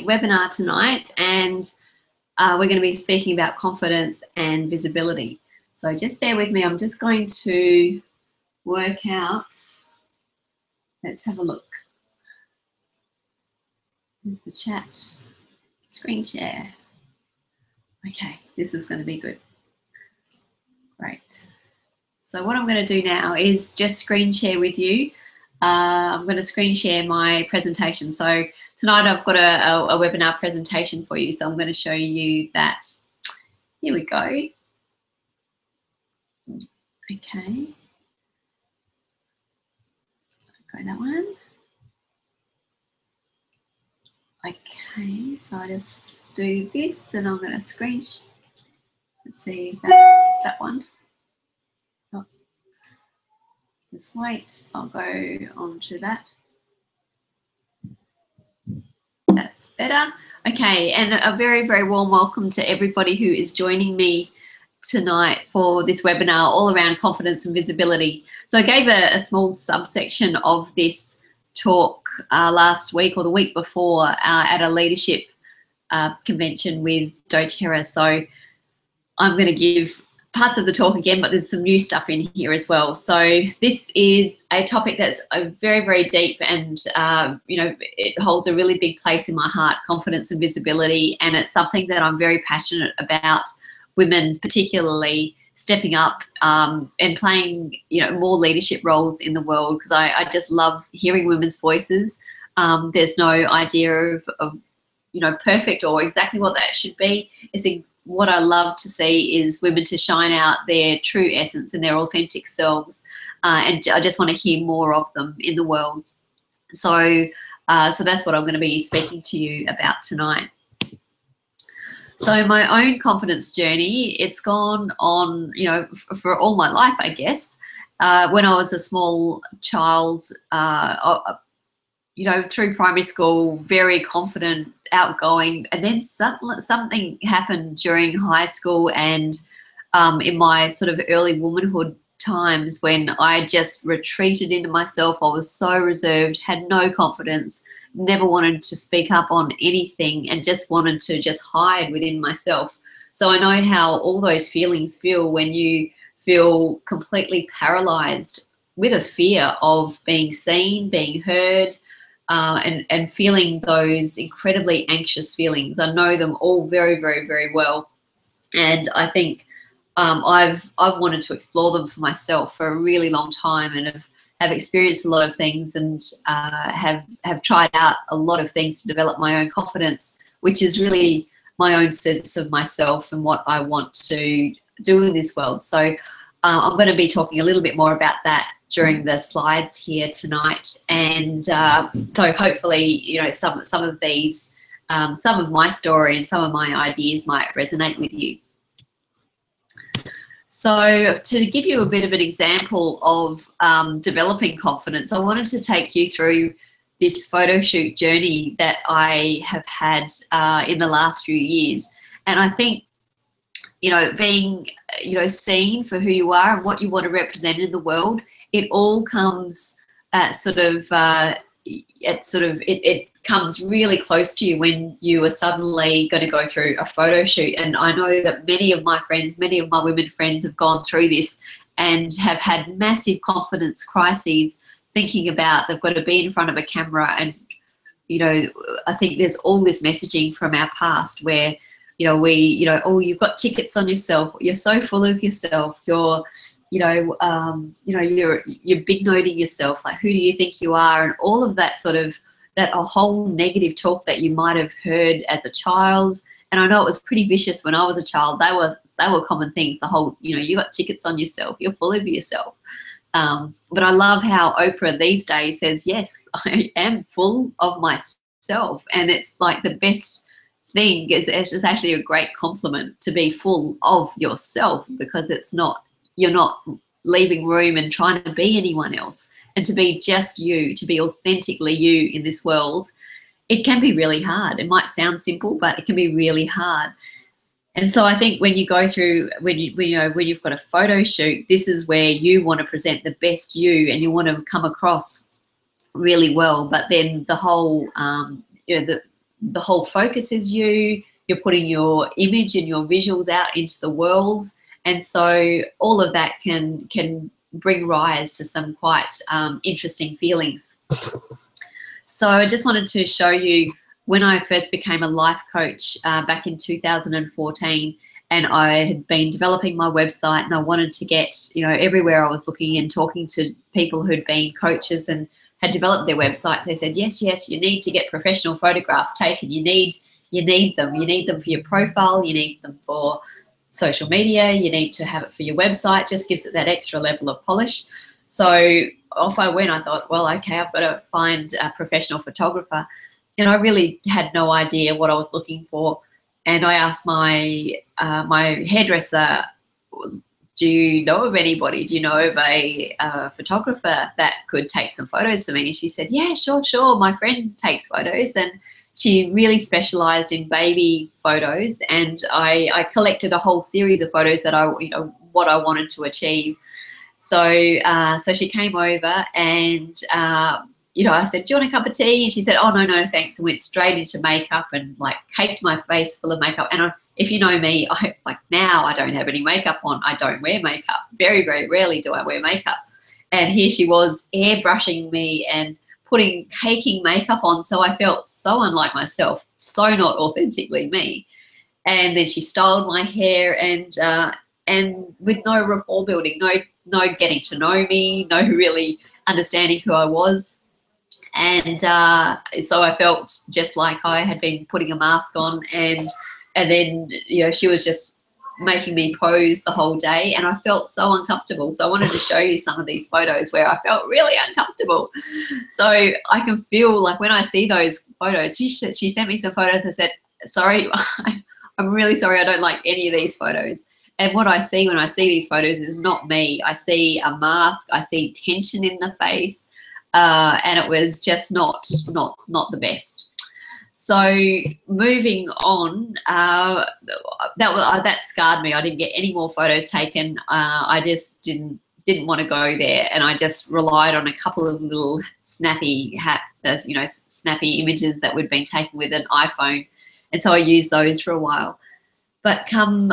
webinar tonight, and we're going to be speaking about confidence and visibility. So just bear with me. I'm just going to work out. Let's have a look. There's the chat. Screen share. Okay, this is going to be good. Great. So what I'm going to do now is just screen share with you. I'm going to screen share my presentation. So tonight I've got a webinar presentation for you. So I'm going to show you that. Here we go. Okay. Go that one. Okay, so I just do this and I'm going to screen share. Let's see that one. Oh, just wait. I'll go on to that. That's better. Okay, and a very, very warm welcome to everybody who is joining me tonight for this webinar all around confidence and visibility. So I gave a small subsection of this talk last week or the week before at a leadership convention with doTERRA. So I'm going to give parts of the talk again, but there's some new stuff in here as well. So this is a topic that's very, very deep, and you know, it holds a really big place in my heart, confidence and visibility, and it's something that I'm very passionate about. Women particularly stepping up and playing, you know, more leadership roles in the world, because I just love hearing women's voices. There's no idea of you know, perfect or exactly what that should be. What I love to see is women to shine out their true essence and their authentic selves, and I just want to hear more of them in the world. So that's what I'm going to be speaking to you about tonight. So my own confidence journey, it's gone on, you know, for all my life, I guess. When I was a small child, you know, through primary school, very confident, outgoing, and then something happened during high school and in my sort of early womanhood times when I just retreated into myself. I was so reserved, had no confidence, never wanted to speak up on anything, and just wanted to just hide within myself. So I know how all those feelings feel when you feel completely paralyzed with a fear of being seen, being heard, and feeling those incredibly anxious feelings. I know them all very, very, very well, and I think I've wanted to explore them for myself for a really long time, and have experienced a lot of things, and have tried out a lot of things to develop my own confidence, which is really my own sense of myself and what I want to do in this world. So I'm going to be talking a little bit more about that during the slides here tonight, and so hopefully, you know, some of these, some of my story and some of my ideas might resonate with you. So to give you a bit of an example of developing confidence, I wanted to take you through this photo shoot journey that I have had in the last few years. And I think, you know, being, you know, seen for who you are and what you want to represent in the world, it all comes at it comes really close to you when you are suddenly going to go through a photo shoot. And I know that many of my friends, many of my women friends have gone through this and have had massive confidence crises, thinking about they've got to be in front of a camera. And, you know, I think there's all this messaging from our past where, you know, oh, you've got tickets on yourself, you're so full of yourself, you're big noting yourself, like, who do you think you are? And all of that sort of, that a whole negative talk that you might have heard as a child. And I know it was pretty vicious when I was a child. They were common things. The whole, you know, you got tickets on yourself, you're full of yourself. But I love how Oprah these days says, yes, I am full of myself. And it's like the best thing, it's actually a great compliment to be full of yourself, because you're not leaving room and trying to be anyone else, and to be just you, to be authentically you in this world. It can be really hard. It might sound simple, but it can be really hard. And so I think when you go through, when you've got a photo shoot, this is where you want to present the best you, and you want to come across really well. But then the whole, you know, the whole focus is you. You're putting your image and your visuals out into the world, and so all of that can bring rise to some quite interesting feelings. So I just wanted to show you when I first became a life coach back in 2014, and I had been developing my website, and I wanted to get, you know, everywhere I was looking and talking to people who'd been coaches and had developed their websites. They said, yes, you need to get professional photographs taken. You need them. You need them for your profile. You need them for social media. You need to have it for your website. Just gives it that extra level of polish. So off I went. I thought, well, okay, I've got to find a professional photographer. And I really had no idea what I was looking for. And I asked my my hairdresser, do you know of anybody? Do you know of a photographer that could take some photos for me? And she said, yeah, sure. My friend takes photos, and she really specialized in baby photos. And I collected a whole series of photos that what I wanted to achieve. So so she came over, and I said, do you want a cup of tea? And she said, oh, no, thanks. And went straight into makeup and like caked my face full of makeup. And if you know me, now I don't have any makeup on. I don't wear makeup. Very, very rarely do I wear makeup. And here she was airbrushing me and caking makeup on. So I felt so unlike myself, so not authentically me. And then she styled my hair, and with no rapport building, no getting to know me, no really understanding who I was. And so I felt just like I had been putting a mask on, and then she was just making me pose the whole day, and I felt so uncomfortable. So I wanted to show you some of these photos where I felt really uncomfortable. So I can feel like when I see those photos, she sent me some photos. I said, sorry, I'm really sorry, I don't like any of these photos. And what I see when I see these photos is not me. I see a mask, I see tension in the face, and it was just not the best. So moving on, that scarred me. I didn't get any more photos taken. I just didn't want to go there, and I just relied on a couple of little snappy snappy images that we'd been taken with an iPhone, and so I used those for a while. But come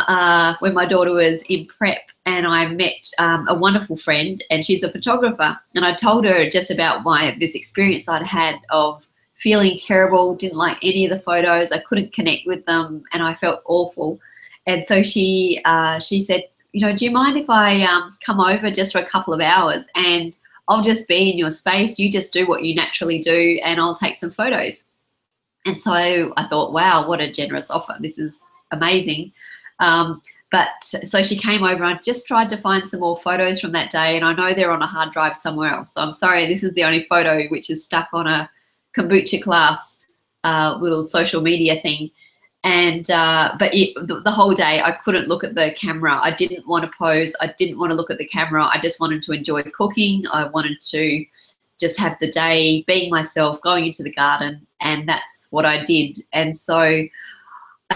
when my daughter was in prep, and I met a wonderful friend, and she's a photographer, and I told her just about this experience I'd had of feeling terrible, didn't like any of the photos, I couldn't connect with them, and I felt awful. And so she said, do you mind if I come over just for a couple of hours, and I'll just be in your space, you just do what you naturally do, and I'll take some photos. And so I thought, wow, what a generous offer. This is amazing. But so she came over, and I just tried to find some more photos from that day, and I know they're on a hard drive somewhere else. So I'm sorry, this is the only photo which is stuck on a kombucha class little social media thing. And but the whole day I couldn't look at the camera. I didn't want to pose. I didn't want to look at the camera. I just wanted to enjoy cooking. I wanted to just have the day being myself, going into the garden, and that's what I did. And so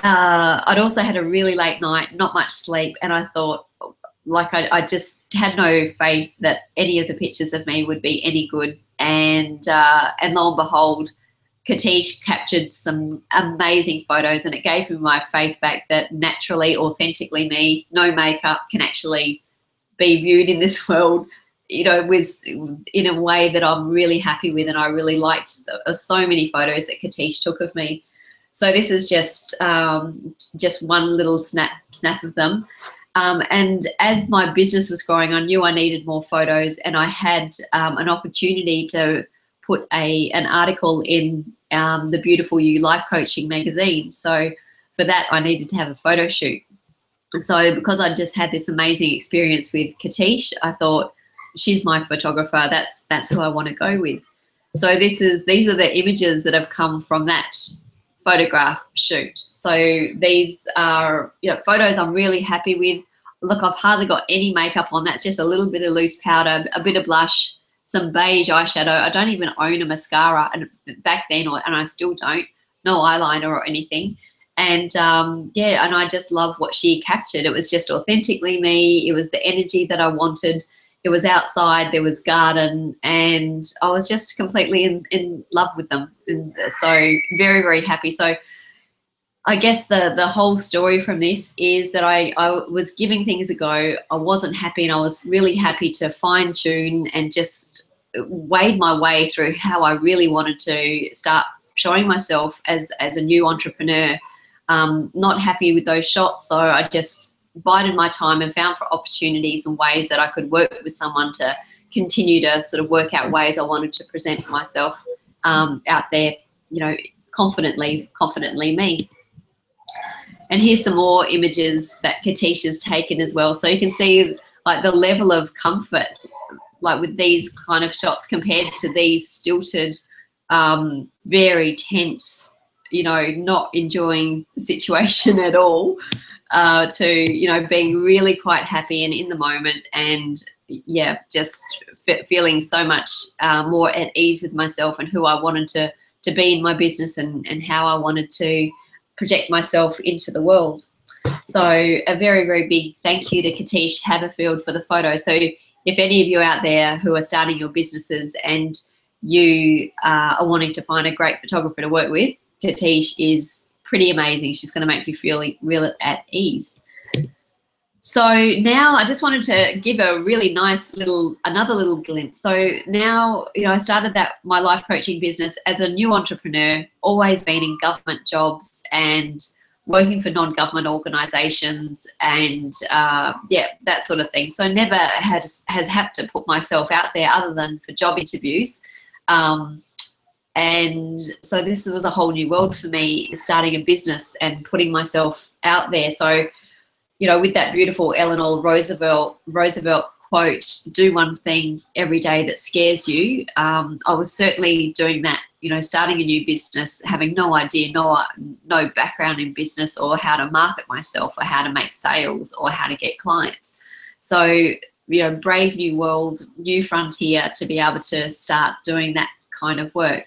I'd also had a really late night, not much sleep, and I thought, I just had no faith that any of the pictures of me would be any good. And lo and behold, Katish captured some amazing photos, and it gave me my faith back that naturally, authentically me, no makeup, can actually be viewed in this world, with in a way that I'm really happy with. And I really liked so many photos that Katish took of me. So this is just one little snap of them. And as my business was growing, I knew I needed more photos, and I had an opportunity to put an article in the Beautiful You Life Coaching magazine. So for that, I needed to have a photo shoot. So because I just had this amazing experience with Katish, I thought, she's my photographer. That's who I want to go with. So these are the images that have come from that photograph shoot. So these are photos I'm really happy with. Look, I've hardly got any makeup on. That's just a little bit of loose powder, a bit of blush, some beige eyeshadow. I don't even own a mascara, and back then, and I still don't, no eyeliner or anything. And and I just love what she captured. It was just authentically me. It was the energy that I wanted. it was outside, there was garden, and I was just completely in love with them. And so very, very happy. So I guess the whole story from this is that I was giving things a go. I wasn't happy, and I was really happy to fine tune and just wade my way through how I really wanted to start showing myself as a new entrepreneur. Not happy with those shots, so I just bided my time and found for opportunities and ways that I could work with someone to continue to sort of work out ways I wanted to present myself out there, confidently me. And here's some more images that Katish has taken as well. So you can see like the level of comfort, like with these kind of shots compared to these stilted, very tense, not enjoying the situation at all, to, being really quite happy and in the moment, and yeah, just feeling so much more at ease with myself and who I wanted to be in my business, and how I wanted to project myself into the world. So a very, very big thank you to Katish Haberfield for the photo. So if any of you out there who are starting your businesses and you are wanting to find a great photographer to work with, Katish is pretty amazing. She's going to make you feel real at ease. So now I just wanted to give a really nice another little glimpse. So now, I started my life coaching business as a new entrepreneur, always been in government jobs and working for non-government organisations, and that sort of thing. So never has had to put myself out there other than for job interviews. And so this was a whole new world for me, starting a business and putting myself out there. So, with that beautiful Eleanor Roosevelt quote, do one thing every day that scares you. I was certainly doing that, starting a new business, having no idea, no background in business or how to market myself or how to make sales or how to get clients. So, brave new world, new frontier to be able to start doing that kind of work.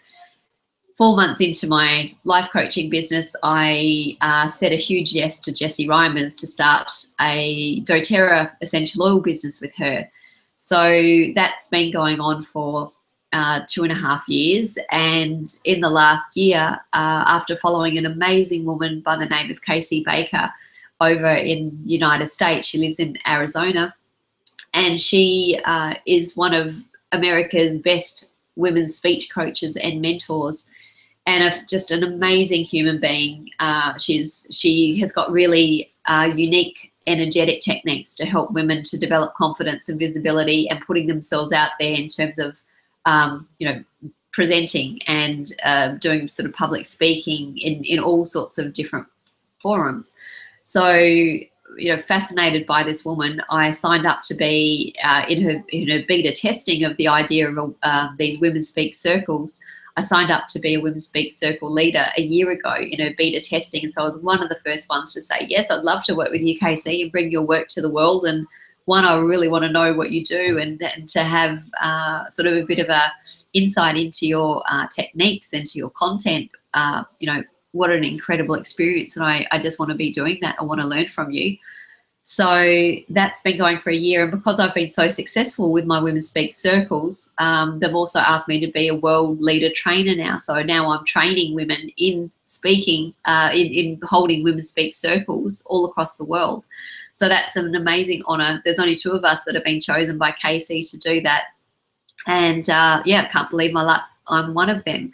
4 months into my life coaching business, I said a huge yes to Jessie Reimers to start a doTERRA essential oil business with her. So that's been going on for 2.5 years. And in the last year, after following an amazing woman by the name of Casey Baker over in the United States, she lives in Arizona, and she is one of America's best women's speech coaches and mentors, and just an amazing human being. She has got really unique energetic techniques to help women to develop confidence and visibility and putting themselves out there in terms of, presenting and doing sort of public speaking in all sorts of different forums. So, fascinated by this woman, I signed up to be in her beta testing of the idea of these Women Speak circles. I signed up to be a Women Speak circle leader a year ago in her beta testing, and so I was one of the first ones to say, yes, I'd love to work with you, Casey, and bring your work to the world. And one, I really want to know what you do, and to have sort of a bit of a insight into your techniques and to your content. What an incredible experience, and I just want to be doing that. I want to learn from you. So that's been going for a year, and because I've been so successful with my Women Speak circles, they've also asked me to be a world leader trainer now. So now I'm training women in speaking, in holding Women Speak circles all across the world. So that's an amazing honour. There's only 2 of us that have been chosen by Casey to do that, and I can't believe my luck. I'm one of them.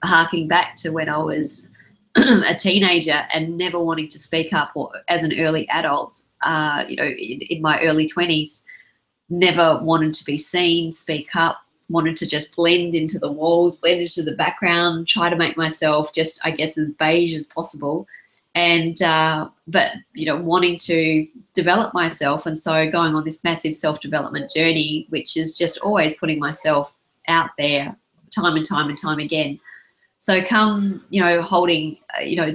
Harking back to when I was a teenager and never wanting to speak up, or as an early adult, in my early 20s, never wanted to be seen, speak up, wanted to just blend into the walls, blend into the background, try to make myself just, I guess, as beige as possible. And, but, wanting to develop myself. And so going on this massive self-development journey, which is just always putting myself out there time and time and time again. So come, holding,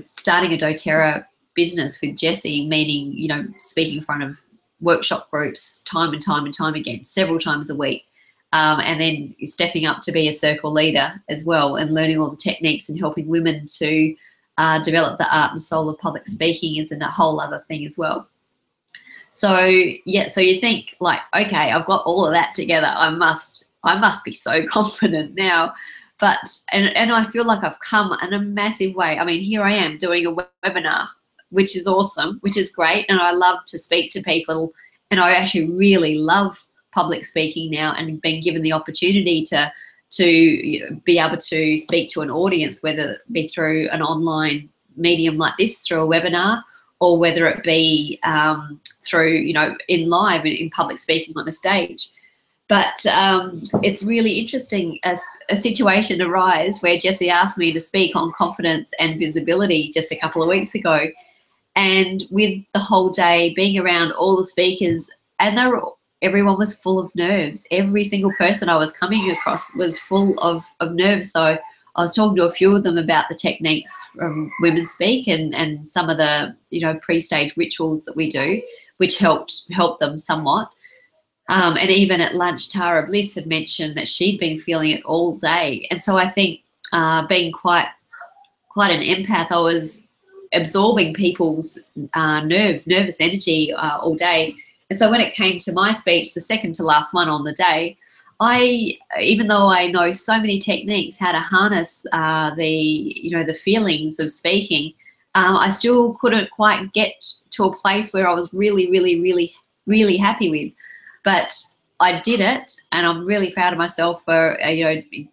starting a doTERRA business with Jessie, meaning, speaking in front of workshop groups time and time and time again, several times a week. And then stepping up to be a circle leader as well, and learning all the techniques and helping women to develop the art and soul of public speaking is a whole other thing as well. So yeah, so you think like, okay, I've got all of that together. I must be so confident now. But and I feel like I've come in a massive way. I mean, here I am doing a webinar, which is awesome, which is great, and I love to speak to people, and I actually really love public speaking now, and being given the opportunity to be able to speak to an audience, whether it be through an online medium like this, through a webinar, or whether it be through, in live, in public speaking on a stage. But it's really interesting as a situation arose where Jessie asked me to speak on confidence and visibility just a couple of weeks ago. And with the whole day being around all the speakers, and everyone was full of nerves. Every single person I was coming across was full of nerves. So I was talking to a few of them about the techniques from Women Speak and some of the, pre-stage rituals that we do, which helped them somewhat. And even at lunch, Tara Bliss had mentioned that she'd been feeling it all day. And so I think being quite an empath, I was absorbing people's nervous energy all day. And so when it came to my speech, the second to last one on the day, even though I know so many techniques, how to harness the feelings of speaking, I still couldn't quite get to a place where I was really, really, really, really happy with. But I did it, and I'm really proud of myself for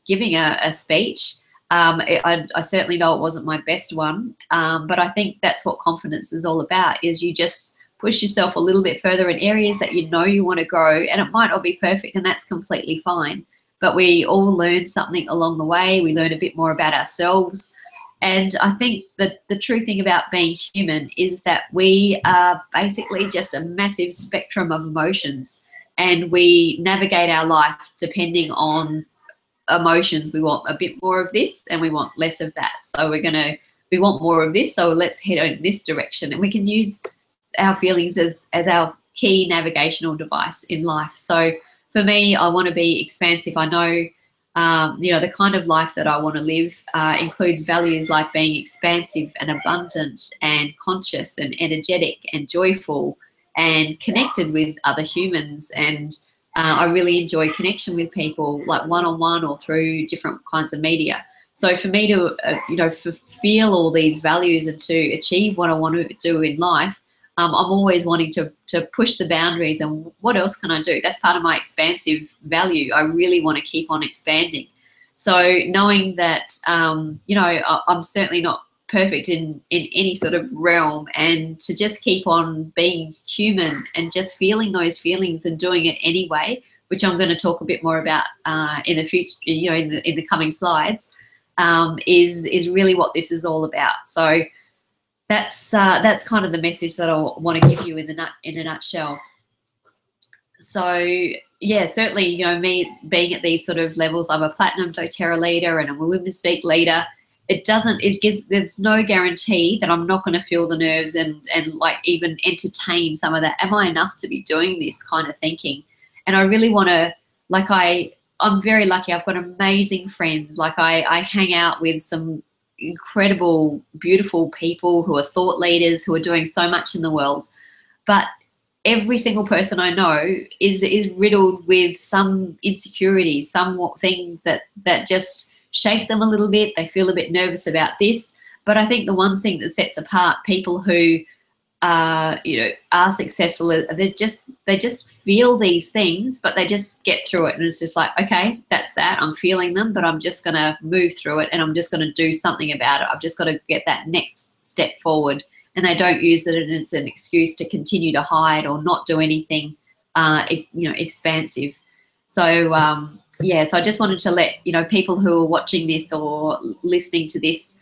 giving a speech. I certainly know it wasn't my best one, but I think that's what confidence is all about, is you just push yourself a little bit further in areas that you know you want to grow, and it might not be perfect, and that's completely fine. But we all learn something along the way. We learn a bit more about ourselves. And I think that the true thing about being human is that we are basically just a massive spectrum of emotions, and we navigate our life depending on emotions. We want a bit more of this and we want less of that. So we want more of this, so let's head in this direction. And we can use our feelings as our key navigational device in life. So for me, I want to be expansive. I know, the kind of life that I want to live includes values like being expansive and abundant and conscious and energetic and joyful and connected with other humans. And I really enjoy connection with people, like one-on-one or through different kinds of media. So for me to, feel all these values and to achieve what I want to do in life, I'm always wanting to push the boundaries and what else can I do? That's part of my expansive value. I really want to keep on expanding. So knowing that, I'm certainly not perfect in any sort of realm, and to just keep on being human and just feeling those feelings and doing it anyway, which I'm going to talk a bit more about in the future, in the coming slides, is really what this is all about. So that's kind of the message that I want to give you in a nutshell. So yeah, certainly, me being at these sort of levels, I'm a platinum doTERRA leader and I'm a Women Speak leader. There's no guarantee that I'm not going to feel the nerves and like even entertain some of that. Am I enough to be doing this kind of thinking? And I really want to, I'm very lucky. I've got amazing friends. Like I hang out with some incredible, beautiful people who are thought leaders, who are doing so much in the world. But every single person I know is riddled with some insecurities, some things that just shake them a little bit. They feel a bit nervous about this. But I think the one thing that sets apart people who are successful, they just feel these things, but they just get through it. And it's just like, okay, that's that. I'm feeling them, but I'm just going to move through it, and I'm just going to do something about it. I've just got to get that next step forward. And they don't use it as an excuse to continue to hide or not do anything, expansive. So, so I just wanted to let, people who are watching this or listening to this,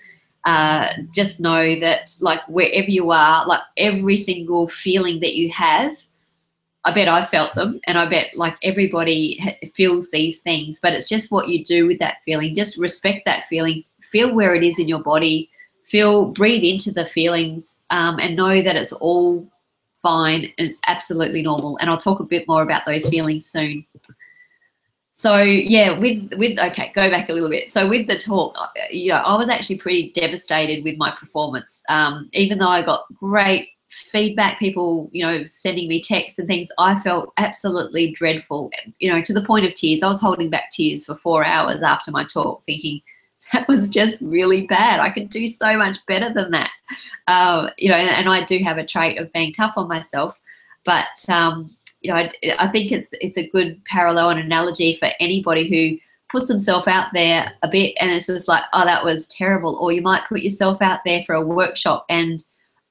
just know that, like, wherever you are, like, every single feeling that you have, I bet I felt them, and I bet, like, everybody feels these things, but it's just what you do with that feeling. Just respect that feeling, feel where it is in your body, breathe into the feelings, and know that it's all fine and it's absolutely normal. And I'll talk a bit more about those feelings soon. So yeah, okay, go back a little bit. So with the talk, I was actually pretty devastated with my performance. Even though I got great feedback, people, sending me texts and things, I felt absolutely dreadful, to the point of tears. I was holding back tears for 4 hours after my talk, thinking that was just really bad. I could do so much better than that. And I do have a trait of being tough on myself, but I think it's a good parallel and analogy for anybody who puts themselves out there a bit and it's just like, oh, that was terrible. Or you might put yourself out there for a workshop and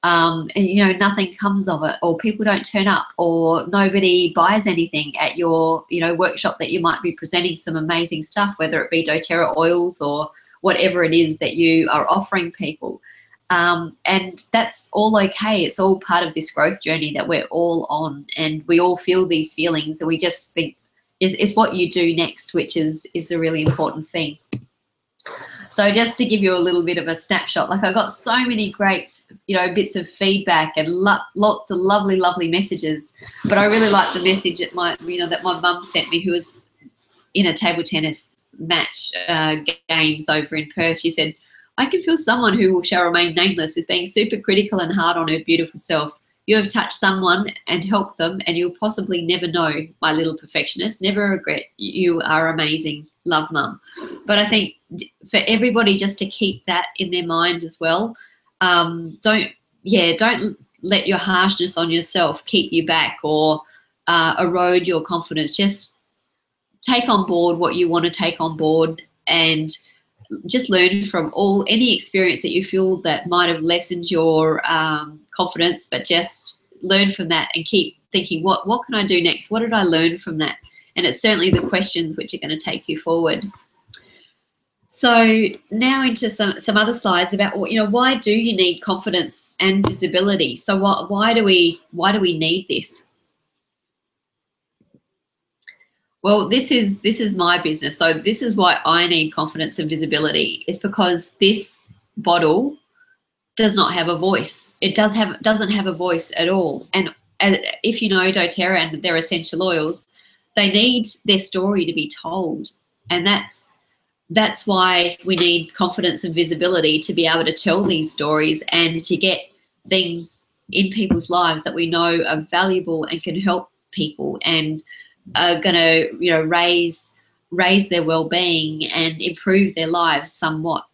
nothing comes of it, or people don't turn up, or nobody buys anything at your, workshop that you might be presenting some amazing stuff, whether it be doTERRA oils or whatever it is that you are offering people. And that's all okay. It's all part of this growth journey that we're all on, and we all feel these feelings, and we just think it's what you do next, which is the really important thing. So just to give you a little bit of a snapshot, like I got so many great, bits of feedback and lots of lovely, lovely messages. But I really liked the message that my mum sent me, who was in a table tennis match games over in Perth. She said, "I can feel someone who shall remain nameless is being super critical and hard on her beautiful self. You have touched someone and helped them, and you'll possibly never know, my little perfectionist. Never regret. You are amazing. Love, Mum." But I think for everybody just to keep that in their mind as well. Don't let your harshness on yourself keep you back or erode your confidence. Just take on board what you want to take on board, and just learn from any experience that you feel that might have lessened your confidence, but just learn from that and keep thinking, what can I do next? What did I learn from that? And it's certainly the questions which are going to take you forward. So now into some other slides about, why do you need confidence and visibility? So why do we need this? Well, this is my business. So this is why I need confidence and visibility. It's because this bottle does not have a voice. It doesn't have a voice at all. And if you know doTERRA and their essential oils, they need their story to be told. And that's why we need confidence and visibility, to be able to tell these stories and to get things in people's lives that we know are valuable and can help people and are going to raise their well-being and improve their lives somewhat.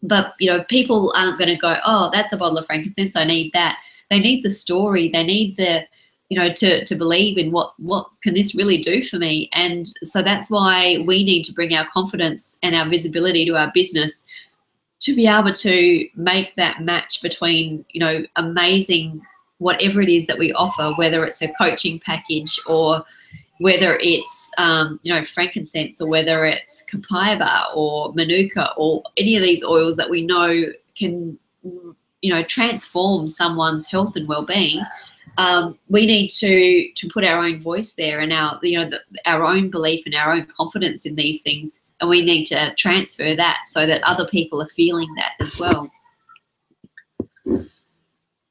But people aren't going to go, oh, that's a bottle of frankincense, I need that. They need the story. They need the to believe in what can this really do for me. And so that's why we need to bring our confidence and our visibility to our business, to be able to make that match between amazing whatever it is that we offer, whether it's a coaching package or whether it's frankincense, or whether it's copaiba or manuka, or any of these oils that we know can transform someone's health and well-being. We need to put our own voice there, and our own belief and our own confidence in these things, and we need to transfer that so that other people are feeling that as well.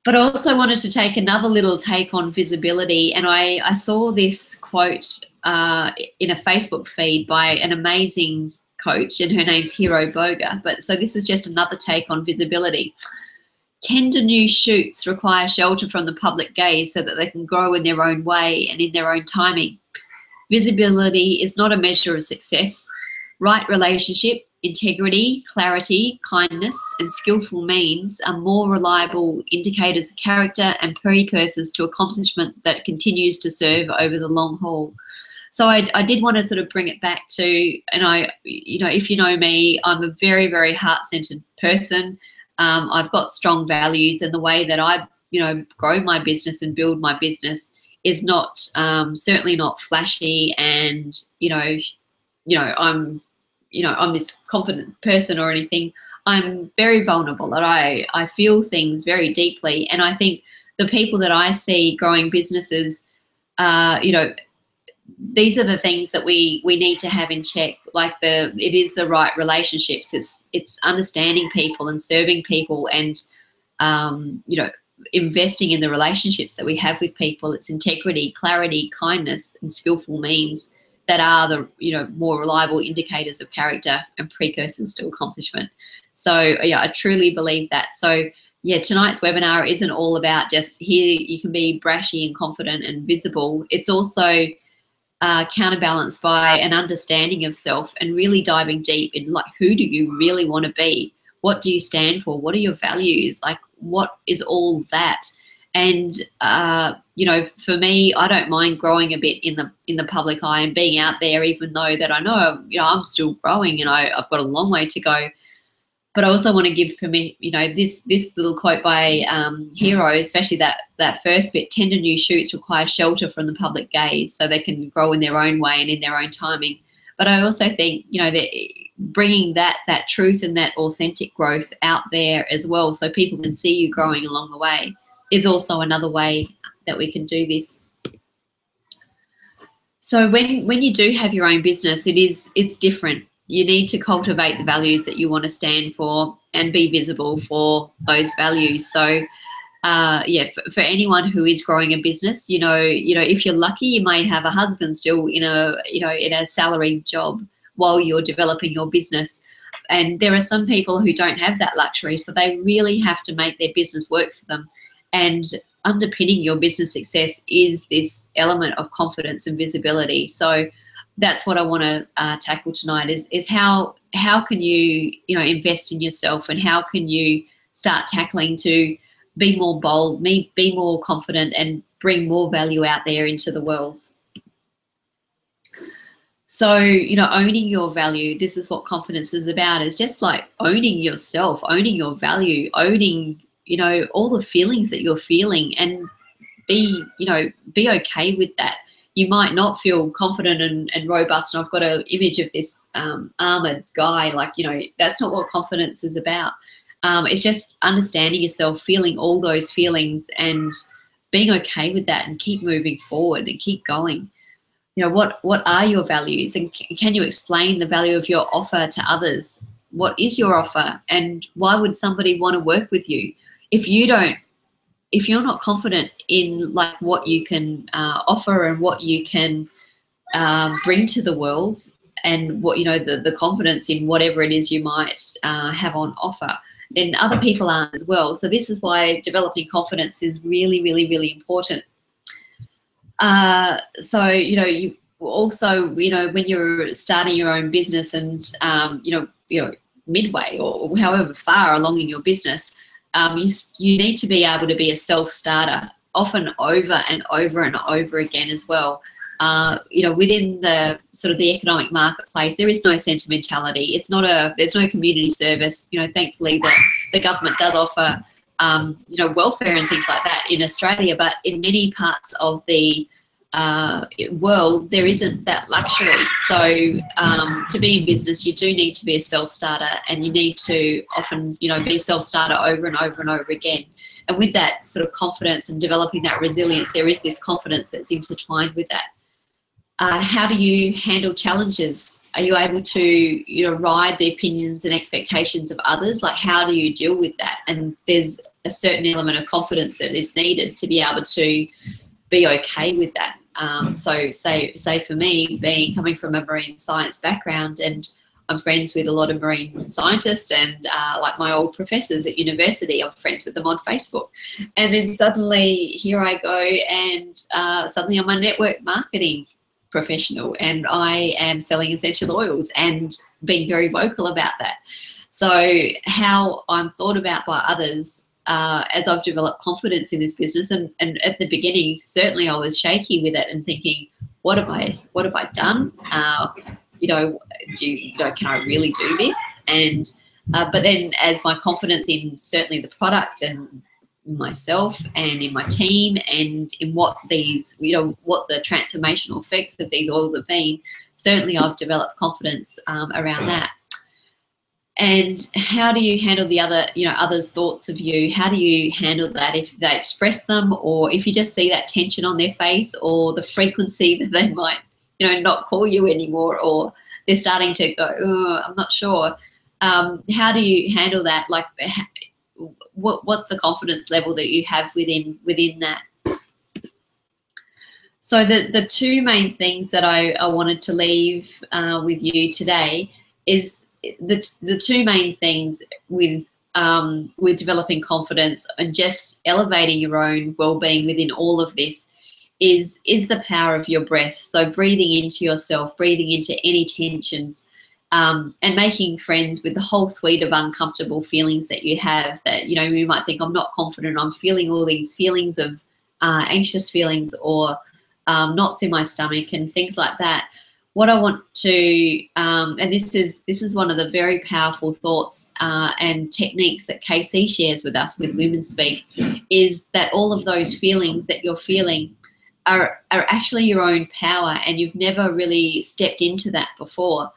But I also wanted to take another little take on visibility, and I saw this quote in a Facebook feed by an amazing coach, and her name's Hero Boga. But so this is just another take on visibility. Tender new shoots require shelter from the public gaze so that they can grow in their own way and in their own timing. Visibility is not a measure of success. Right relationship, integrity, clarity, kindness, and skillful means are more reliable indicators of character and precursors to accomplishment that continues to serve over the long haul. So I did want to sort of bring it back to, and if you know me, I'm a very, very heart-centered person. I've got strong values, and the way that I, grow my business and build my business is not, certainly not flashy, and, I'm this confident person or anything. I'm very vulnerable, and I feel things very deeply. And I think the people that I see growing businesses, these are the things that we need to have in check. Like it is the right relationships. It's understanding people and serving people, and investing in the relationships that we have with people. It's integrity, clarity, kindness, and skillful means that are the more reliable indicators of character and precursors to accomplishment. So yeah, I truly believe that. So yeah, tonight's webinar isn't all about just here you can be brashy and confident and visible. It's also counterbalanced by an understanding of self and really diving deep in, like, who do you really want to be? What do you stand for? What are your values? Like, what is all that? And you know, for me, I don't mind growing a bit in the public eye and being out there, even though that I know, you know, I'm still growing and I've got a long way to go. But I also want to give permission, you know, this little quote by Hero, especially that first bit: tender new shoots require shelter from the public gaze so they can grow in their own way and in their own timing. But I also think, you know, that bringing that truth and that authentic growth out there as well, so people can see you growing along the way, is also another way that we can do this. So when you do have your own business, it's different. You need to cultivate the values that you want to stand for and be visible for those values. So yeah, for anyone who is growing a business, you know, if you're lucky, you may have a husband still in a salaried job while you're developing your business. And there are some people who don't have that luxury, so they really have to make their business work for them. And underpinning your business success is this element of confidence and visibility. So that's what I want to tackle tonight is how can you invest in yourself, and how can you start tackling to be more bold, be more confident, and bring more value out there into the world. So, you know, owning your value, this is what confidence is about, is just like owning yourself, owning your value, owning, you know, all the feelings that you're feeling, and be okay with that. You might not feel confident and robust, and I've got an image of this armored guy, like, you know, that's not what confidence is about. It's just understanding yourself, feeling all those feelings and being okay with that, and keep moving forward and keep going. You know, what are your values, and can you explain the value of your offer to others? What is your offer, and why would somebody want to work with you? If you're not confident in like what you can offer and what you can bring to the world, and what, you know, the confidence in whatever it is you might have on offer, then other people aren't as well. So this is why developing confidence is really, really, really important. So, you know, you also, you know, when you're starting your own business and, you know, midway or however far along in your business, you need to be able to be a self-starter, often over and over and over again as well. You know, within the sort of the economic marketplace, there is no sentimentality. There's no community service. You know, thankfully the government does offer, you know, welfare and things like that in Australia, but in many parts of the world, there isn't that luxury. So to be in business, you do need to be a self-starter, and you need to often, you know, be a self-starter over and over and over again. And with that sort of confidence and developing that resilience, there is this confidence that's intertwined with that. How do you handle challenges? Are you able to, you know, ride the opinions and expectations of others? Like, how do you deal with that? And there's a certain element of confidence that is needed to be able to be okay with that. So say for me, coming from a marine science background, and I'm friends with a lot of marine scientists, and like my old professors at university, I'm friends with them on Facebook. And then suddenly here I go, and suddenly I'm a network marketing professional, and I am selling essential oils and being very vocal about that. So how I'm thought about by others as I've developed confidence in this business, and at the beginning, certainly I was shaky with it and thinking, what have I done? You know, can I really do this? And but then as my confidence in certainly the product and myself and in my team and in what these, you know, what the transformational effects of these oils have been, certainly I've developed confidence around that. And how do you handle the other, you know, others' thoughts of you? How do you handle that if they express them, or if you just see that tension on their face, or the frequency that they might, you know, not call you anymore, or they're starting to go, oh, I'm not sure. How do you handle that? Like, what's the confidence level that you have within that? So the two main things that I wanted to leave with you today is the two main things with with developing confidence and just elevating your own well-being within all of this is the power of your breath. So breathing into yourself, breathing into any tensions, and making friends with the whole suite of uncomfortable feelings that you have, that, you know, you might think, I'm not confident, I'm feeling all these feelings of anxious feelings, or knots in my stomach and things like that. What I want to, and this is one of the very powerful thoughts and techniques that KC shares with us with Women Speak, is that all of those feelings that you're feeling are actually your own power, and you've never really stepped into that before.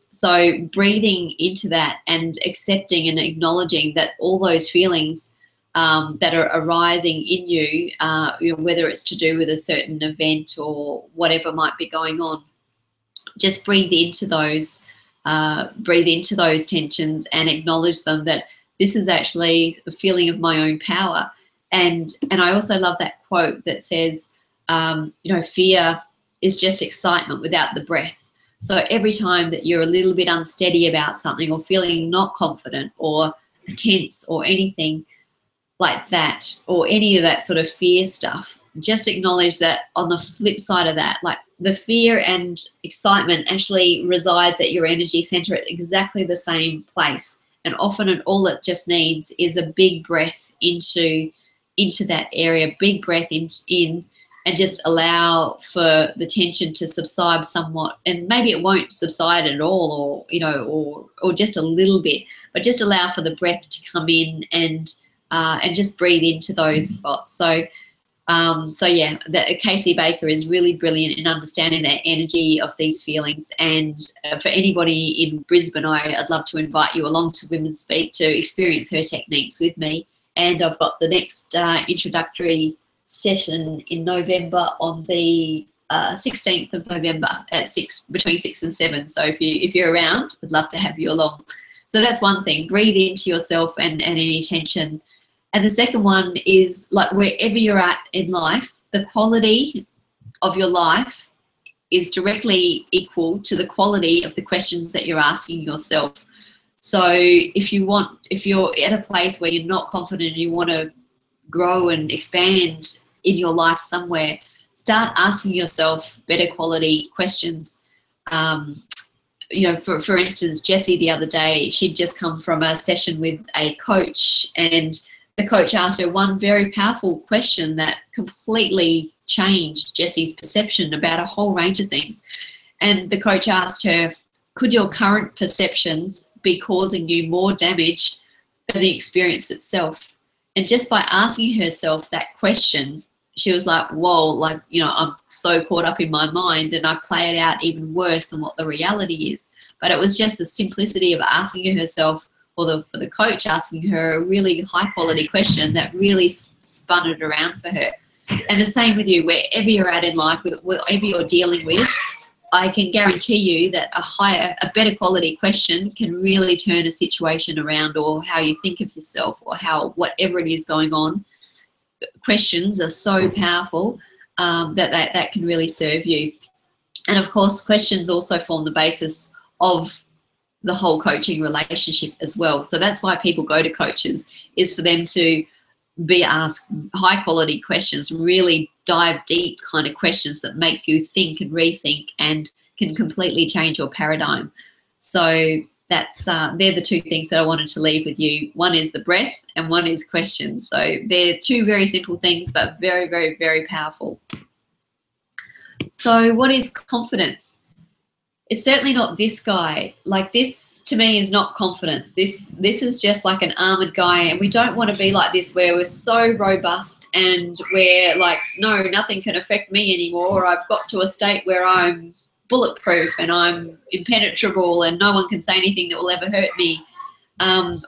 So breathing into that and accepting and acknowledging that all those feelings that are arising in you, you know, whether it's to do with a certain event or whatever might be going on, just breathe into those tensions and acknowledge them, that this is actually a feeling of my own power. And I also love that quote that says, you know, fear is just excitement without the breath. So every time that you're a little bit unsteady about something, or feeling not confident or tense or anything like that, or any of that sort of fear stuff, just acknowledge that on the flip side of that, like the fear and excitement actually resides at your energy center at exactly the same place. And often all it just needs is a big breath into that area, big breath in, and just allow for the tension to subside somewhat. And maybe it won't subside at all, or, you know, or just a little bit, but just allow for the breath to come in and just breathe into those spots. So yeah, Casey Baker is really brilliant in understanding that energy of these feelings. And for anybody in Brisbane, I'd love to invite you along to Women Speak to experience her techniques with me. And I've got the next introductory session in November on the 16th of November at between 6 and 7. So if you're around, I'd love to have you along. So that's one thing, breathe into yourself and any tension. And the second one is, like, wherever you're at in life, the quality of your life is directly equal to the quality of the questions that you're asking yourself. So if you're at a place where you're not confident and you want to grow and expand in your life somewhere, start asking yourself better quality questions. You know, for instance, Jessie the other day, she'd just come from a session with a coach, and the coach asked her one very powerful question that completely changed Jessie's perception about a whole range of things. And the coach asked her, could your current perceptions be causing you more damage than the experience itself? And just by asking herself that question, she was like, whoa, like, you know, I'm so caught up in my mind and I play it out even worse than what the reality is. But it was just the simplicity of asking herself, or for the coach asking her a really high quality question that really spun it around for her. And the same with you, wherever you're at in life, whatever you're dealing with, I can guarantee you that a better quality question can really turn a situation around, or how you think of yourself, or how whatever it is going on. Questions are so powerful that can really serve you. And of course, questions also form the basis of the whole coaching relationship as well. So that's why people go to coaches, is for them to be asked high quality questions, really dive deep kind of questions that make you think and rethink and can completely change your paradigm. So that's they're the two things that I wanted to leave with you. One is the breath and one is questions. So they're two very simple things, but very, very, very powerful. So what is confidence? It's certainly not this guy. Like, this to me is not confidence. This is just like an armored guy, and we don't want to be like this, where we're so robust and we're like, no, nothing can affect me anymore, or I've got to a state where I'm bulletproof and I'm impenetrable and no one can say anything that will ever hurt me,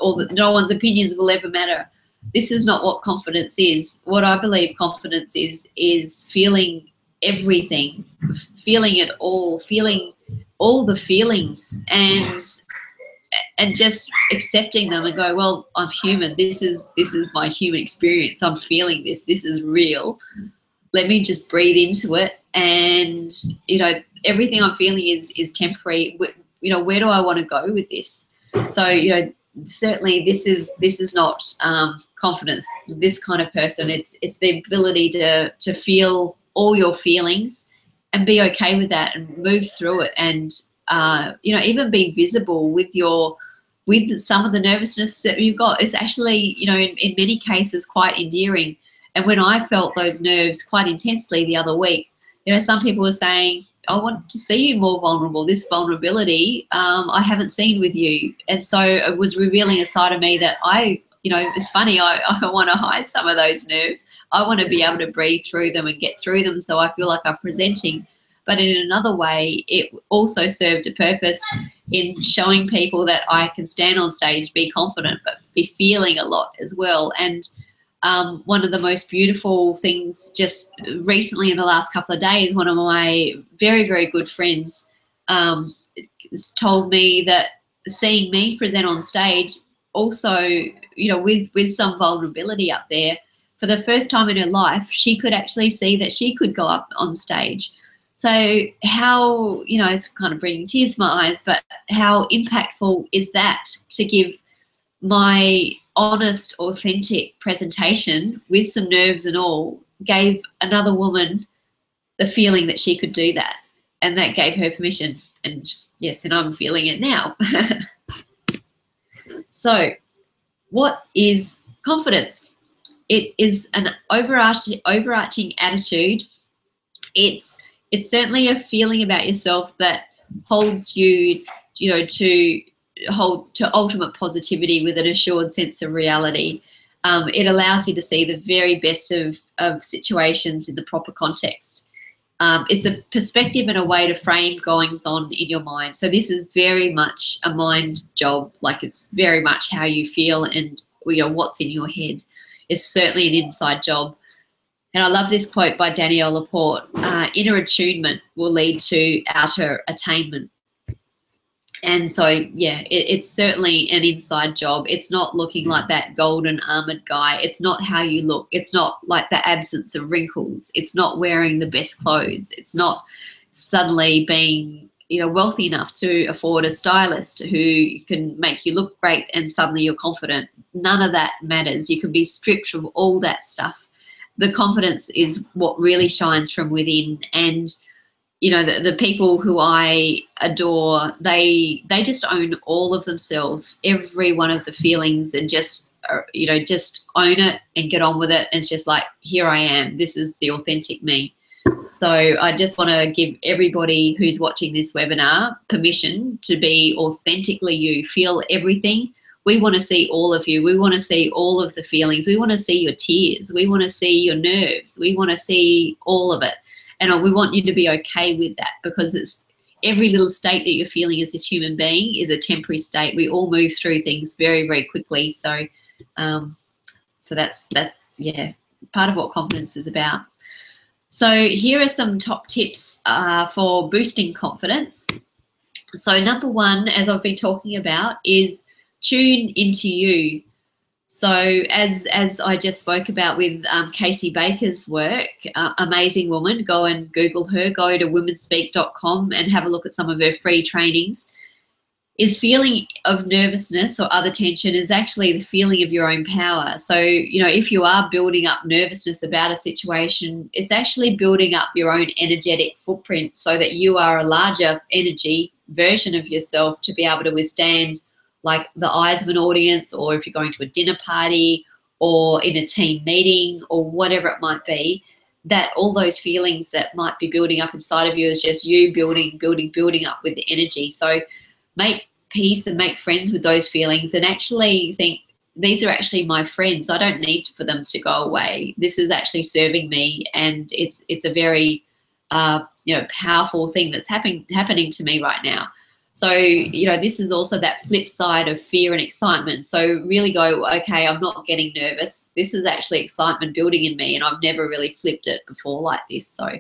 or that no one's opinions will ever matter. This is not what confidence is. What I believe confidence is feeling everything, feeling it all, feeling all the feelings, and just accepting them and go, well, I'm human. This is my human experience. I'm feeling this. This is real. Let me just breathe into it. And, you know, everything I'm feeling is temporary. You know, where do I want to go with this? So, you know, certainly this is not confidence. This kind of person, it's the ability to feel all your feelings and be okay with that and move through it, and you know, even be visible with some of the nervousness that you've got. It's actually, you know, in many cases quite endearing. And when I felt those nerves quite intensely the other week, you know, some people were saying, I want to see you more vulnerable. This vulnerability I haven't seen with you. And so it was revealing a side of me that you know, it's funny, I want to hide some of those nerves. I want to be able to breathe through them and get through them, so I feel like I'm presenting. But in another way, it also served a purpose in showing people that I can stand on stage, be confident, but be feeling a lot as well. And one of the most beautiful things just recently in the last couple of days, one of my very, very good friends told me that seeing me present on stage also, you know, with some vulnerability up there, for the first time in her life, she could actually see that she could go up on stage. So how, you know, it's kind of bringing tears to my eyes, but how impactful is that to give my honest, authentic presentation with some nerves and all, gave another woman the feeling that she could do that, and that gave her permission. And yes, and I'm feeling it now. So what is confidence? It is an overarching attitude. It's certainly a feeling about yourself that holds you, you know, to ultimate positivity with an assured sense of reality. It allows you to see the very best of situations in the proper context. It's a perspective and a way to frame goings on in your mind. So this is very much a mind job. Like, it's very much how you feel and, you know, what's in your head. It's certainly an inside job. And I love this quote by Danielle Laporte: inner attunement will lead to outer attainment. And so, yeah, it's certainly an inside job. It's not looking like that golden armored guy. It's not how you look. It's not like the absence of wrinkles. It's not wearing the best clothes. It's not suddenly being, you know, wealthy enough to afford a stylist who can make you look great and suddenly you're confident. None of that matters. You can be stripped of all that stuff. The confidence is what really shines from within. And you know, the people who I adore, they just own all of themselves, every one of the feelings, and just, you know, just own it and get on with it. And it's just like, here I am. This is the authentic me. So I just want to give everybody who's watching this webinar permission to be authentically you. Feel everything. We want to see all of you. We want to see all of the feelings. We want to see your tears. We want to see your nerves. We want to see all of it. And we want you to be okay with that, because it's every little state that you're feeling as a human being is a temporary state. We all move through things very, very quickly. So, so that's yeah, part of what confidence is about. So here are some top tips for boosting confidence. So number one, as I've been talking about, is tune into you. So as I just spoke about with Casey Baker's work, amazing woman, go and Google her, go to womenspeak.com and have a look at some of her free trainings. Is feeling of nervousness or other tension is actually the feeling of your own power. So, you know, if you are building up nervousness about a situation, it's actually building up your own energetic footprint so that you are a larger energy version of yourself to be able to withstand like the eyes of an audience, or if you're going to a dinner party or in a team meeting or whatever it might be, that all those feelings that might be building up inside of you is just you building up with the energy. So make peace and make friends with those feelings, and actually think, these are actually my friends. I don't need for them to go away. This is actually serving me, and it's a very you know, powerful thing that's happening to me right now. So, you know, this is also that flip side of fear and excitement. So really go, okay, I'm not getting nervous. This is actually excitement building in me, and I've never really flipped it before like this. So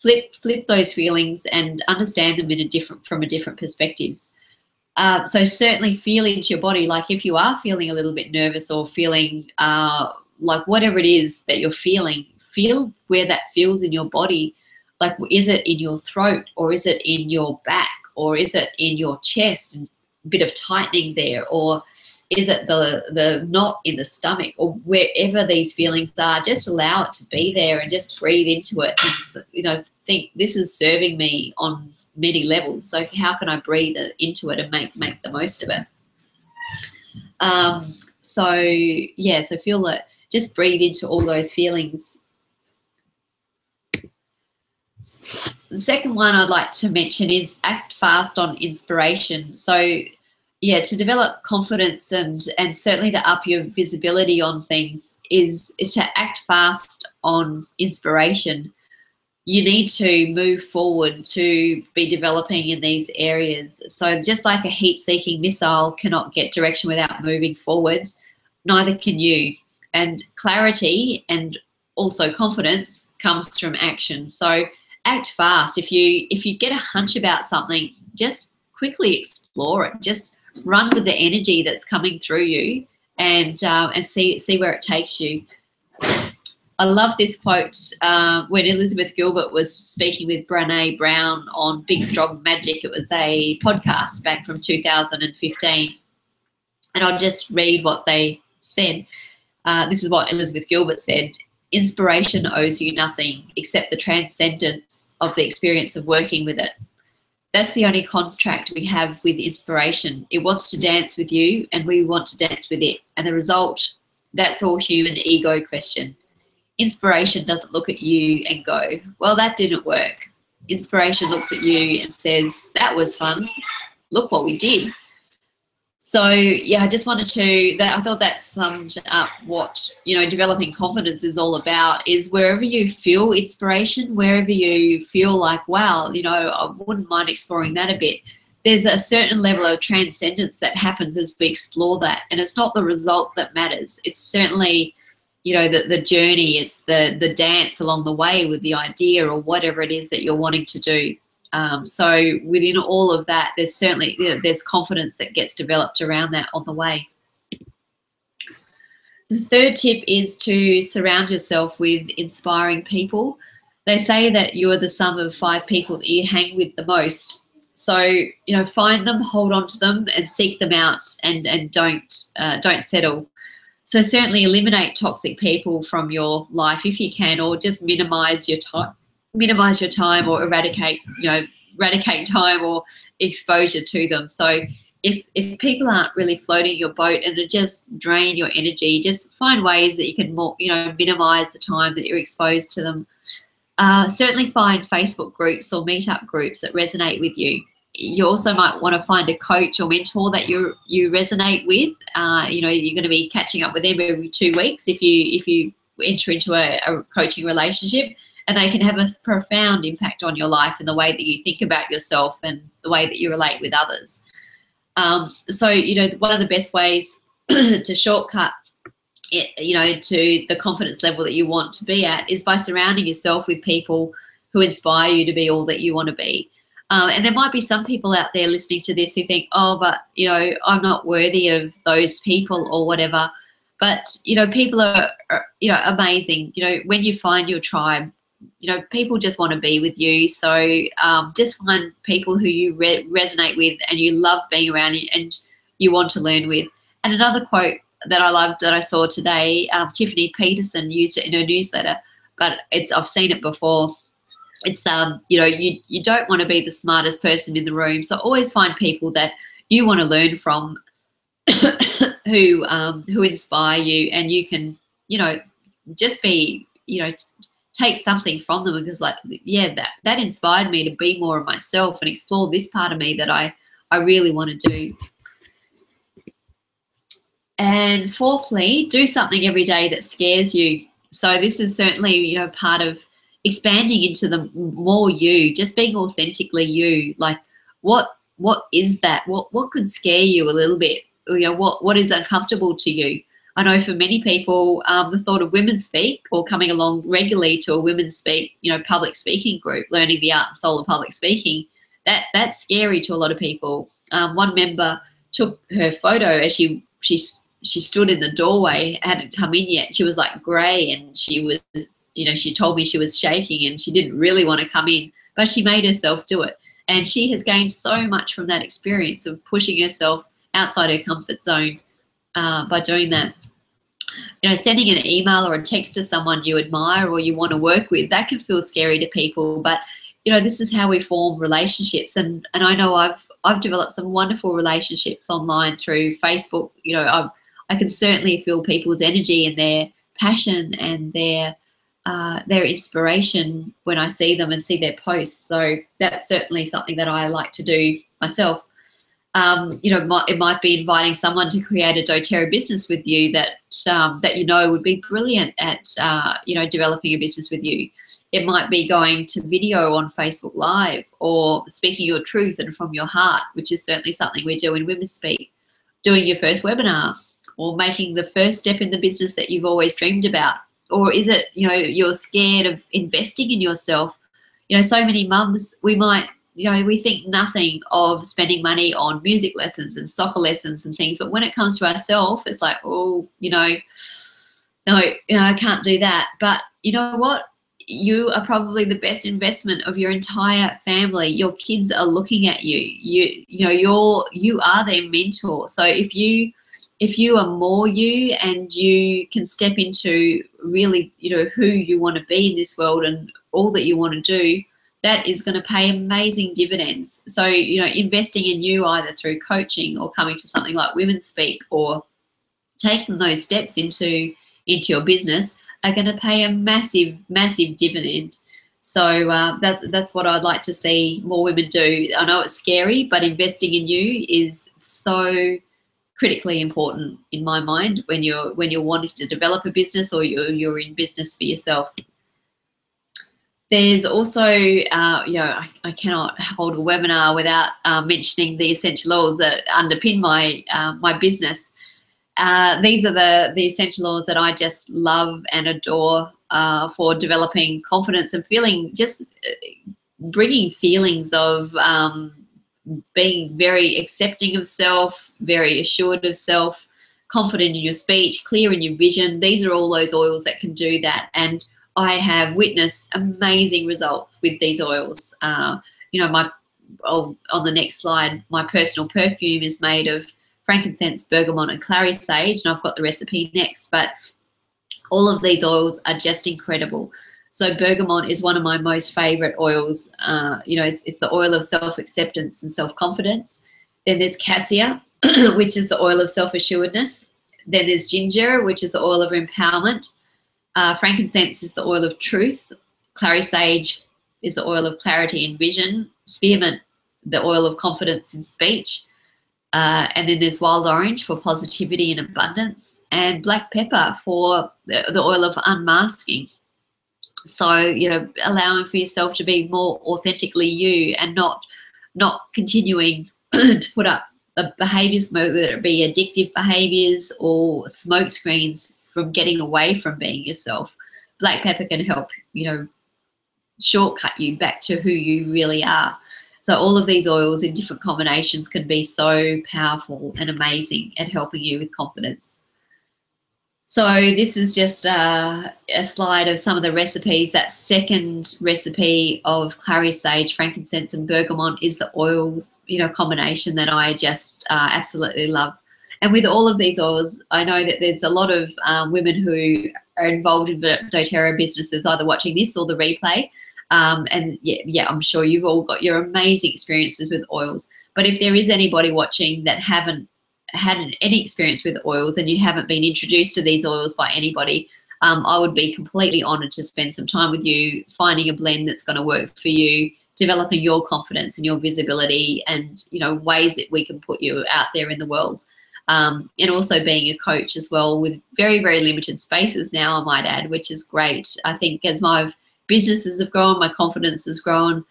flip those feelings and understand them from a different perspectives. So certainly feel into your body. Like if you are feeling a little bit nervous or feeling like whatever it is that you're feeling, feel where that feels in your body. Like, is it in your throat, or is it in your back, or is it in your chest? And bit of tightening there, or is it the knot in the stomach, or wherever these feelings are, just allow it to be there and just breathe into it. And, you know, think this is serving me on many levels. So how can I breathe into it and make the most of it? So yeah, so feel that, just breathe into all those feelings. The second one I'd like to mention is act fast on inspiration. So yeah, to develop confidence and certainly to up your visibility on things is to act fast on inspiration. You need to move forward to be developing in these areas. So just like a heat-seeking missile cannot get direction without moving forward, neither can you. And clarity and also confidence comes from action. So act fast. If you get a hunch about something, just quickly explore it. Just run with the energy that's coming through you, and see where it takes you. I love this quote when Elizabeth Gilbert was speaking with Brené Brown on Big Strong Magic. It was a podcast back from 2015. And I'll just read what they said. This is what Elizabeth Gilbert said. Inspiration owes you nothing except the transcendence of the experience of working with it. That's the only contract we have with inspiration. It wants to dance with you and we want to dance with it. And the result, that's all human ego question. Inspiration doesn't look at you and go, well, that didn't work. Inspiration looks at you and says, that was fun. Look what we did. So yeah, I just wanted to, I thought that summed up what, you know, developing confidence is all about, is wherever you feel inspiration, wherever you feel like, wow, you know, I wouldn't mind exploring that a bit. There's a certain level of transcendence that happens as we explore that. And it's not the result that matters. It's certainly, you know, the journey, it's the dance along the way with the idea or whatever it is that you're wanting to do. So within all of that, there's certainly, you know, there's confidence that gets developed around that on the way. The third tip is to surround yourself with inspiring people. They say that you're the sum of 5 people that you hang with the most. So, you know, find them, hold on to them, and seek them out, and don't settle. So certainly eliminate toxic people from your life if you can, or just minimize your time, or eradicate time or exposure to them. So if people aren't really floating your boat and they just drain your energy, just find ways that you can minimize the time that you're exposed to them. Certainly find Facebook groups or meetup groups that resonate with you. You also might want to find a coach or mentor that you resonate with. You know, you're going to be catching up with them every 2 weeks if you enter into a coaching relationship, and they can have a profound impact on your life and the way that you think about yourself and the way that you relate with others. So, you know, one of the best ways to shortcut you know, to the confidence level that you want to be at is by surrounding yourself with people who inspire you to be all that you want to be. And there might be some people out there listening to this who think, oh, but, you know, I'm not worthy of those people or whatever. But, you know, people are you know, amazing. You know, when you find your tribe, you know, people just want to be with you. So just find people who you resonate with and you love being around and you want to learn with. And another quote that I loved that I saw today, Tiffany Peterson used it in her newsletter, but I've seen it before. It's, you know, you don't want to be the smartest person in the room. So always find people that you want to learn from who inspire you, and you can, you know, just be, you know, take something from them, because like, yeah, that inspired me to be more of myself and explore this part of me that I really want to do. And fourthly, do something every day that scares you. So this is certainly, you know, part of expanding into the more you, just being authentically you. Like what is that? What could scare you a little bit? You know, what is uncomfortable to you? I know for many people, the thought of women speak or coming along regularly to a women speak, you know, public speaking group, learning the art and soul of public speaking, that's scary to a lot of people. One member took her photo as she stood in the doorway, hadn't come in yet. She was like grey, and she was, you know, she told me she was shaking and she didn't really want to come in, but she made herself do it. And she has gained so much from that experience of pushing herself outside her comfort zone by doing that. You know, sending an email or a text to someone you admire or you want to work with, that can feel scary to people. But, you know, this is how we form relationships. And I know I've developed some wonderful relationships online through Facebook. You know, I can certainly feel people's energy and their passion and their inspiration when I see them and see their posts. So that's certainly something that I like to do myself. You know, it might be inviting someone to create a doTERRA business with you that you know would be brilliant at you know, developing a business with you. It might be going to video on Facebook Live or speaking your truth and from your heart, which is certainly something we do in Women Speak. Doing your first webinar or making the first step in the business that you've always dreamed about. Or is it, you know, you're scared of investing in yourself? You know, so many mums, we might, you know, we think nothing of spending money on music lessons and soccer lessons and things. But when it comes to ourselves, it's like, oh, you know, no, you know, I can't do that. But you know what? You are probably the best investment of your entire family. Your kids are looking at you. You know, you are their mentor. So if you are more you and you can step into really, you know, who you want to be in this world and all that you want to do, that is going to pay amazing dividends. So, you know, investing in you either through coaching or coming to something like Women Speak or taking those steps into your business are going to pay a massive, massive dividend. So that's what I'd like to see more women do. I know it's scary, but investing in you is so critically important in my mind when you're wanting to develop a business or you're in business for yourself. There's also, you know, I cannot hold a webinar without mentioning the essential oils that underpin my my business. These are the essential oils that I just love and adore for developing confidence and feeling, just bringing feelings of being very accepting of self, very assured of self, confident in your speech, clear in your vision. These are all those oils that can do that. And I have witnessed amazing results with these oils. You know, on the next slide, my personal perfume is made of frankincense, bergamot, and clary sage, and I've got the recipe next. But all of these oils are just incredible. So bergamot is one of my most favorite oils. You know, it's the oil of self-acceptance and self-confidence. Then there's cassia, which is the oil of self-assuredness. Then there's ginger, which is the oil of empowerment. Frankincense is the oil of truth. Clary sage is the oil of clarity and vision. Spearmint, the oil of confidence in speech. And then there's wild orange for positivity and abundance. And black pepper for the oil of unmasking. So, you know, allowing for yourself to be more authentically you and not continuing to put up behaviours, whether it be addictive behaviours or smoke screens from getting away from being yourself. Black pepper can help, you know, shortcut you back to who you really are. So all of these oils in different combinations can be so powerful and amazing at helping you with confidence. So this is just a slide of some of the recipes. That second recipe of clary sage, frankincense, and bergamot is the oils, you know, combination that I just absolutely love. And with all of these oils, I know that there's a lot of women who are involved in doTERRA businesses, either watching this or the replay. And yeah, I'm sure you've all got your amazing experiences with oils. But if there is anybody watching that haven't had any experience with oils and you haven't been introduced to these oils by anybody, I would be completely honoured to spend some time with you, finding a blend that's going to work for you, developing your confidence and your visibility, and, you know, ways that we can put you out there in the world. And also being a coach as well, with very, very limited spaces now, I might add, which is great. I think as my businesses have grown, my confidence has grown.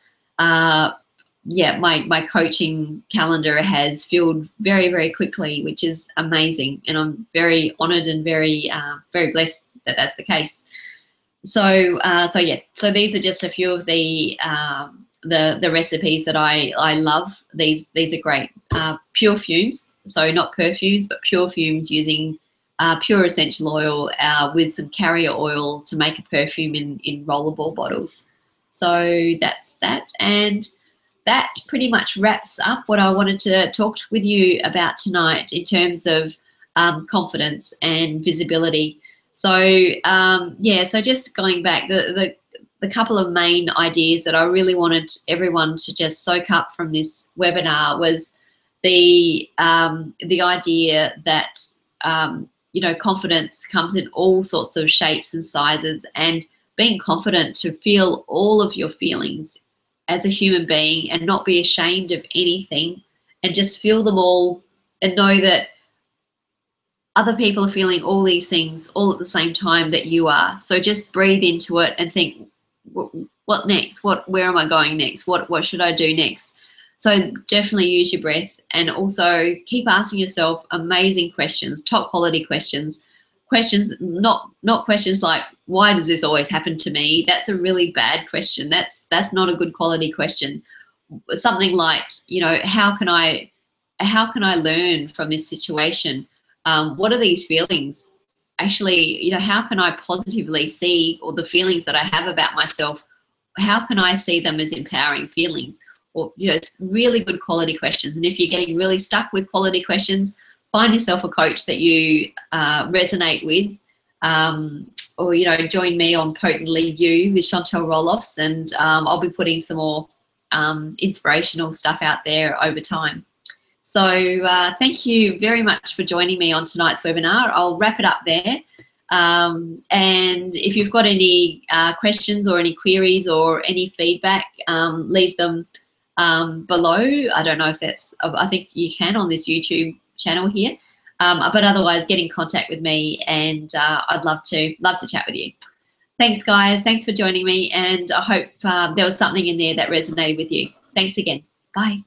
Yeah, my coaching calendar has filled very, very quickly, which is amazing. And I'm very honoured and very, very blessed that that's the case. So yeah, so these are just a few of the recipes that I love. These are great. Pure fumes, so not perfumes, but pure fumes using pure essential oil with some carrier oil to make a perfume in rollerball bottles. So that's that. And that pretty much wraps up what I wanted to talk with you about tonight in terms of confidence and visibility. So yeah, so just going back, the couple of main ideas that I really wanted everyone to just soak up from this webinar was the idea that you know, confidence comes in all sorts of shapes and sizes, and being confident to feel all of your feelings as a human being and not be ashamed of anything, and just feel them all and know that other people are feeling all these things all at the same time that you are. So just breathe into it and think, what next? Where am I going next? What should I do next? So definitely use your breath, and also keep asking yourself amazing questions, top quality questions. Questions, not questions like, why does this always happen to me? That's a really bad question. That's not a good quality question. Something like, you know, how can I learn from this situation? What are these feelings? Actually, you know, how can I positively see, or the feelings that I have about myself, how can I see them as empowering feelings? Or, you know, it's really good quality questions. And if you're getting really stuck with quality questions, find yourself a coach that you resonate with, or, you know, join me on Potently You with Chantel Roloffs, and I'll be putting some more inspirational stuff out there over time. So thank you very much for joining me on tonight's webinar. I'll wrap it up there. And if you've got any questions or any queries or any feedback, leave them below. I don't know if that's, I think you can on this YouTube channel here. But otherwise, get in contact with me, and I'd love to chat with you. Thanks, guys. Thanks for joining me, and I hope there was something in there that resonated with you. Thanks again. Bye.